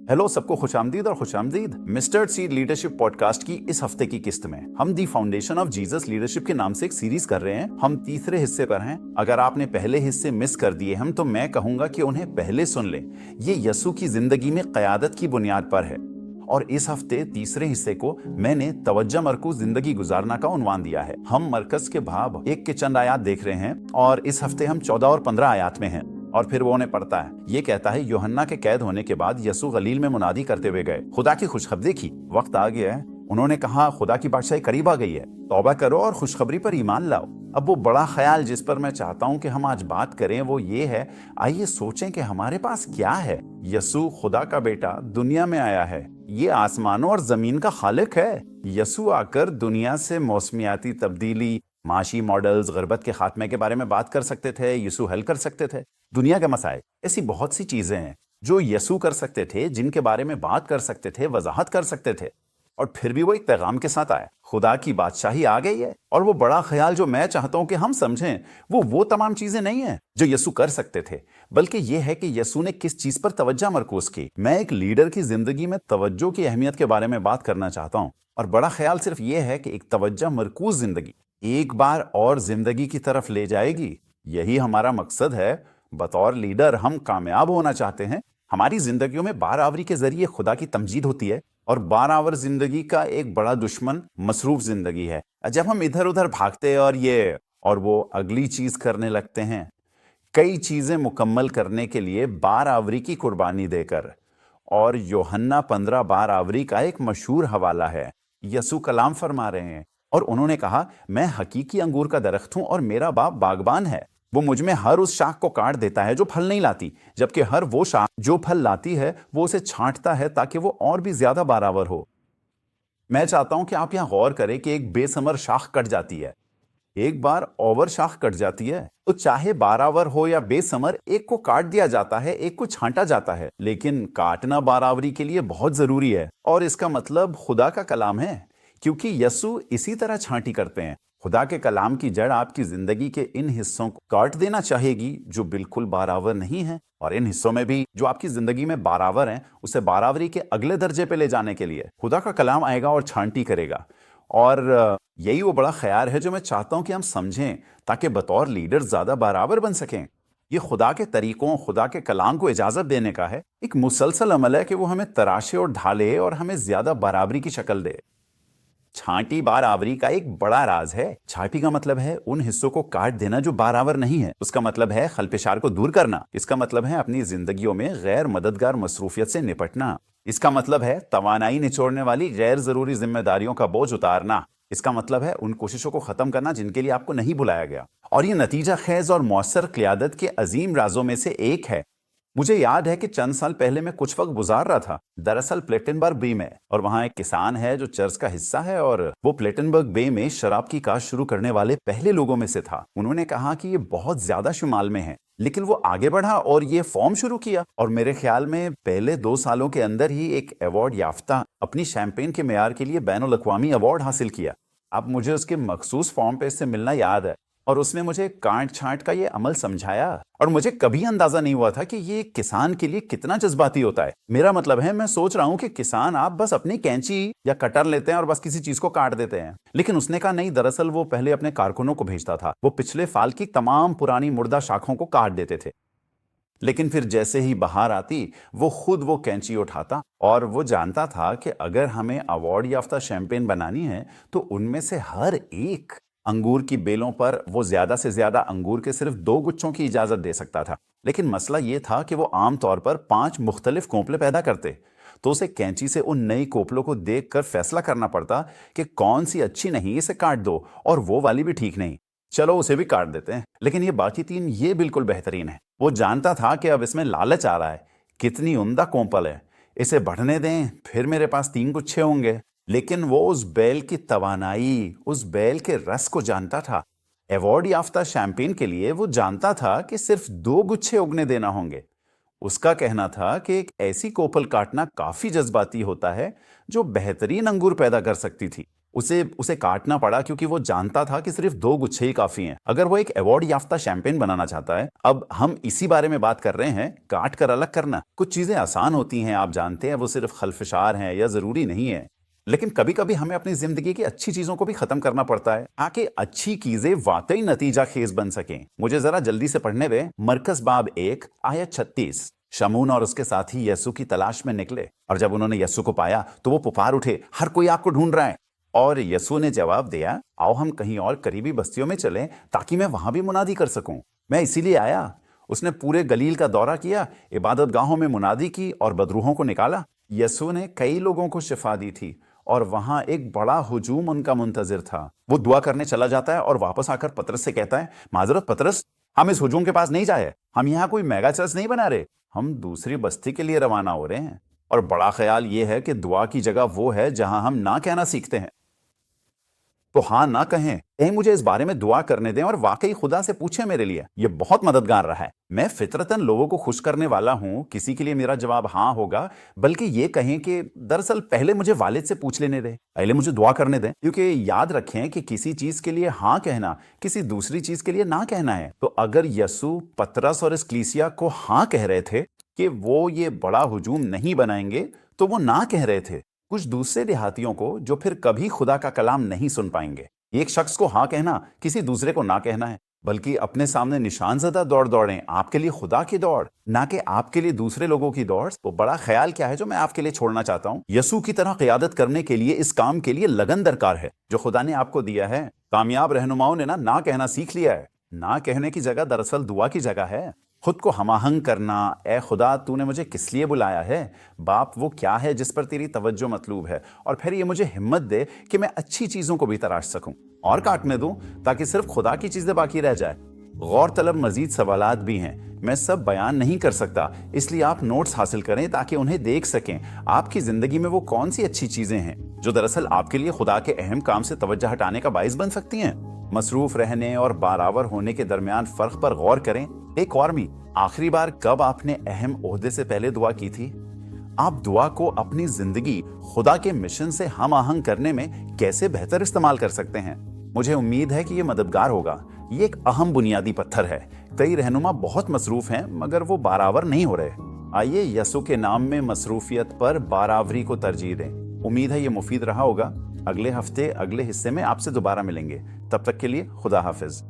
Hello सबको खुशामदीद और खुशामदीद mister seed leadership podcast की इस हफ्ते की किस्त में हम दी फाउंडेशन ऑफ जीसस लीडरशिप के नाम से एक सीरीज कर रहे हैं। हम तीसरे हिस्से पर हैं। अगर आपने पहले हिस्से मिस कर दिए हम तो मैं कहूंगा कि उन्हें पहले सुन लें। ये यसू की जिंदगी में क़यादत की बुनियाद पर है। और इस हफ्ते तीसरे हिस्से को मैंने तवज्जो मरकूज जिंदगी गुजारना का उन्वान दिया है। हम मरकज के बाब 1 के चंद आयात देख रहे हैं और इस हफ्ते हम 14 और 15 आयात में हैं। और फिर वो उन्हें पढ़ता है। ये कहता है, यूहन्ना के कैद होने के बाद यसू गलील में मुनादी करते हुए गए, खुदा की खुशखबरी की, वक्त आ गया है। उन्होंने कहा, खुदा की बादशाही करीब आ गई है, तौबा करो और खुशखबरी पर ईमान लाओ। अब वो बड़ा ख्याल जिस पर मैं चाहता हूँ कि हम आज बात करें वो ये है, आइए सोचें कि हमारे पास क्या है। यसू खुदा का बेटा दुनिया में आया है। ये आसमानों और जमीन का खालिक है। यसू आकर दुनिया से मौसमियाती तब्दीली, माशी मॉडल्स, गुर्बत के खात्मे के बारे में बात कर सकते थे। यसू हल कर सकते थे दुनिया के मसाइल। ऐसी बहुत सी चीजें हैं जो यसू कर सकते थे, जिनके बारे में बात कर सकते थे, वजाहत कर सकते थे। और फिर भी वो एक पैगाम के साथ आया, खुदा की बादशाही आ गई है। और वो बड़ा ख्याल जो मैं चाहता हूं कि हम समझें, वो तमाम चीजें नहीं है जो यसू कर सकते थे, बल्कि ये है कि यसू ने किस चीज पर तवज्जो मरकूज की। मैं एक लीडर की जिंदगी में तवज्जो की अहमियत के बारे में बात करना चाहता हूं। और बड़ा ख्याल सिर्फ ये है कि एक तवज्जो मरकूज जिंदगी एक बार और जिंदगी की तरफ ले जाएगी। यही हमारा मकसद है। बतौर लीडर हम कामयाब होना चाहते हैं। हमारी जिंदगियों में बारावरी के जरिए खुदा की तमजीद होती है। और बारावर जिंदगी का एक बड़ा दुश्मन मसरूफ जिंदगी है। जब हम इधर उधर भागते और वो अगली चीज करने लगते हैं, कई चीजें मुकम्मल करने के लिए बारावरी की कुर्बानी देकर। और यूहन्ना 15 बारावरी का एक मशहूर हवाला है। यसू कलाम फरमा रहे हैं और उन्होंने कहा, मैं हकीकी अंगूर का दरख्त हूं और मेरा बाप बागबान है। वो मुझ में हर उस शाख को काट देता है जो फल नहीं लाती, जबकि हर वो शाख जो फल लाती है वो उसे छांटता है ताकि वो और भी ज्यादा बारावर हो। मैं चाहता हूं कि आप यहां गौर करें कि एक बेसमर शाख कट जाती है, एक बार ओवर शाख कट जाती है, तो चाहे बारावर हो या बेसमर, एक को काट दिया जाता है, एक को छांटा जाता है। लेकिन काटना बारावरी के लिए बहुत जरूरी है। और इसका मतलब खुदा का कलाम है, क्योंकि यसू इसी तरह छांटी करते हैं। खुदा के कलाम की जड़ आपकी जिंदगी के इन हिस्सों को काट देना चाहेगी जो बिल्कुल बारावर नहीं है, और इन हिस्सों में भी जो आपकी जिंदगी में बारावर हैं, उसे बारावरी के अगले दर्जे पे ले जाने के लिए खुदा का कलाम आएगा और छांटी करेगा। और यही वो बड़ा ख्याल है जो मैं चाहता हूं कि हम समझें, ताकि बतौर लीडर ज्यादा बारावर बन सकें। ये खुदा के तरीकों, खुदा के कलाम को इजाजत देने का है। एक मुसलसल अमल है कि वो हमें तराशे और ढाले और हमें ज्यादा बारावरी की शक्ल दे। छांटी बारावरी का एक बड़ा राज है। छांटी का मतलब है उन हिस्सों को काट देना जो बारावर नहीं है। उसका मतलब है खलपेशार को दूर करना। इसका मतलब है अपनी जिंदगियों में गैर मददगार मसरूफियत से निपटना। इसका मतलब है तवानाई निचोड़ने वाली गैर जरूरी जिम्मेदारियों का बोझ उतारना। इसका मतलब है उन कोशिशों को खत्म करना जिनके लिए आपको नहीं बुलाया गया। और ये नतीजा खेज और मौसर क़यादत के अजीम राजों में से एक है। मुझे याद है कि चंद साल पहले मैं कुछ वक्त गुजार रहा था, दरअसल प्लेटनबर्ग बे में। और वहां एक किसान है जो चर्च का हिस्सा है, और वो प्लेटनबर्ग बे में शराब की काश्त शुरू करने वाले पहले लोगों में से था। उन्होंने कहा कि ये बहुत ज्यादा शुमाल में है, लेकिन वो आगे बढ़ा और ये फॉर्म शुरू किया। और मेरे ख्याल में पहले 2 सालों के अंदर ही एक अवार्ड याफ्ता अपनी शैंपेन के मेयार के लिए बैनुल अक़वामी अवार्ड हासिल किया। अब मुझे उसके मखसूस फॉर्म पे इससे मिलना याद है, और उसने मुझे काट छांट का ये अमल समझाया। और मुझे कभी अंदाजा नहीं हुआ था कि ये किसान के लिए कितना जज्बाती होता है। मेरा मतलब है, मैं सोच रहा हूं कि किसान आप बस अपनी कैंची या कटर लेते हैं और बस किसी चीज को काट देते हैं। लेकिन उसने कहा नहीं, दरअसल वो पहले अपने कारकुनों को भेजता था। वो पिछले साल की तमाम पुरानी मुर्दा शाखों को काट देते थे। लेकिन फिर जैसे ही बाहर आती वो खुद वो कैंची उठाता, और वो जानता था कि अगर हमें अवार्ड याफ्ता शैंपेन बनानी है तो उनमें से हर एक अंगूर की बेलों पर वो ज्यादा से ज्यादा अंगूर के सिर्फ 2 गुच्छों की इजाजत दे सकता था। लेकिन मसला ये था कि वो आमतौर पर 5 मुख्तलिफ कोपले पैदा करते, तो उसे कैंची से उन नई कोपलों को देखकर फैसला करना पड़ता कि कौन सी अच्छी नहीं, इसे काट दो, और वो वाली भी ठीक नहीं, चलो उसे भी काट देते हैं। लेकिन ये बाकी 3 ये बिल्कुल बेहतरीन है। वो जानता था कि अब इसमें लालच आ रहा है, कितनी उम्दा कोपल है, इसे बढ़ने दें, फिर मेरे पास 3 गुच्छे होंगे। लेकिन वो उस बैल की तवानाई, उस बैल के रस को जानता था। अवार्ड याफ्ता शैंपेन के लिए वो जानता था कि सिर्फ 2 गुच्छे उगने देना होंगे। उसका कहना था कि एक ऐसी कोपल काटना काफी जज्बाती होता है जो बेहतरीन अंगूर पैदा कर सकती थी। उसे काटना पड़ा क्योंकि वो जानता था कि सिर्फ 2 गुच्छे ही काफी हैं। अगर वो एक अवार्ड याफ्ता शैंपेन बनाना चाहता है, अब हम इसी बारे में बात कर रहे हैं, काट कर अलग करना। कुछ चीजें आसान होती हैं, आप जानते हैं, वो सिर्फ खल्फशार हैं या जरूरी नहीं है। लेकिन कभी कभी हमें अपनी जिंदगी की अच्छी चीजों को भी खत्म करना पड़ता है ताकि अच्छी चीजें वाकई नतीजा खेज बन सकें। मुझे जरा जल्दी से पढ़ने दे। मरकस बाब 1 आयत 36। शमून और उसके साथी यीशु की तलाश में निकले, और जब उन्होंने यीशु को पाया तो वो पुकार उठे, हर कोई आपको ढूंढ रहा है। और यीशु ने जवाब दिया, आओ हम कहीं और करीबी बस्तियों में चलें ताकि मैं वहां भी मुनादी कर सकूं। मैं इसीलिए आया। उसने पूरे गलील का दौरा किया, इबादत गाहों में मुनादी की और बदरूहों को निकाला। यीशु ने कई लोगों को शिफा दी थी और वहां एक बड़ा हुजूम उनका मुंतजिर था। वो दुआ करने चला जाता है और वापस आकर पतरस से कहता है, माजरत पतरस, हम इस हुजूम के पास नहीं जाए, हम यहाँ कोई मेगा चर्च नहीं बना रहे, हम दूसरी बस्ती के लिए रवाना हो रहे हैं। और बड़ा ख्याल ये है कि दुआ की जगह वो है जहां हम ना कहना सीखते हैं। तो हाँ ना कहें, कहीं मुझे इस बारे में दुआ करने दें और वाकई खुदा से पूछें मेरे लिए। ये बहुत मददगार रहा है। मैं फितरतन लोगों को खुश करने वाला हूँ, किसी के लिए मेरा जवाब हाँ होगा, बल्कि ये कहें कि दरअसल पहले मुझे वालिद से पूछ लेने दें, पहले मुझे दुआ करने दें। क्योंकि याद रखें कि किसी चीज के लिए हाँ कहना किसी दूसरी चीज के लिए ना कहना है। तो अगर यीशु पतरस और इस कलीसिया को हाँ कह रहे थे कि वो ये बड़ा हुजूम नहीं बनाएंगे, तो वो ना कह रहे थे कुछ दूसरे देहातियों को जो फिर कभी खुदा का कलाम नहीं सुन पाएंगे। एक शख्स को हाँ कहना किसी दूसरे को ना कहना है, बल्कि अपने सामने निशान ज़दा दौड़ दौड़ें, आपके लिए खुदा की दौड़, ना कि आपके लिए दूसरे लोगों की दौड़। वो बड़ा ख्याल क्या है जो मैं आपके लिए छोड़ना चाहता हूँ। यीशु की तरह क़ियादत करने के लिए इस काम के लिए लगन दरकार है जो खुदा ने आपको दिया है। कामयाब रहनुमाओं ने ना कहना सीख लिया है। ना कहने की जगह दरअसल दुआ की जगह है। खुद को हमाहंग करना, ए खुदा तूने मुझे किस लिए बुलाया है, बाप वो क्या है जिस पर तेरी तवज्जो मतलूब है, और फिर ये मुझे हिम्मत दे कि मैं अच्छी चीज़ों को भी तराश सकूं और काटने दूं ताकि सिर्फ खुदा की चीज़ें बाकी रह जाए। गौर तलब मजीद सवालात भी हैं, मैं सब बयान नहीं कर सकता, इसलिए आप नोट्स हासिल करें ताकि उन्हें देख सकें आपकी ज़िंदगी में वो कौन सी अच्छी चीज़ें हैं जो दरअसल आपके लिए खुदा के अहम काम से तवज्जो हटाने का बाइस बन सकती हैं। मसरूफ रहने और बारावर होने के दरमियान फ़र्क पर गौर करें। एक और भी, आखिरी बार कब आपने अहम ओहदे से पहले दुआ की थी? आप दुआ को अपनी जिंदगी खुदा के मिशन से हम आहंग करने में कैसे बेहतर इस्तेमाल कर सकते हैं? मुझे उम्मीद है कि ये मददगार होगा। ये एक अहम बुनियादी पत्थर है। कई रहनुमा बहुत मसरूफ हैं मगर वो बारावर नहीं हो रहे। आइए यीशु के नाम में मसरूफियत पर बारावरी को तरजीह दें। उम्मीद है ये मुफीद रहा होगा। अगले हफ्ते अगले हिस्से में आपसे दोबारा मिलेंगे। तब तक के लिए खुदा हाफिज।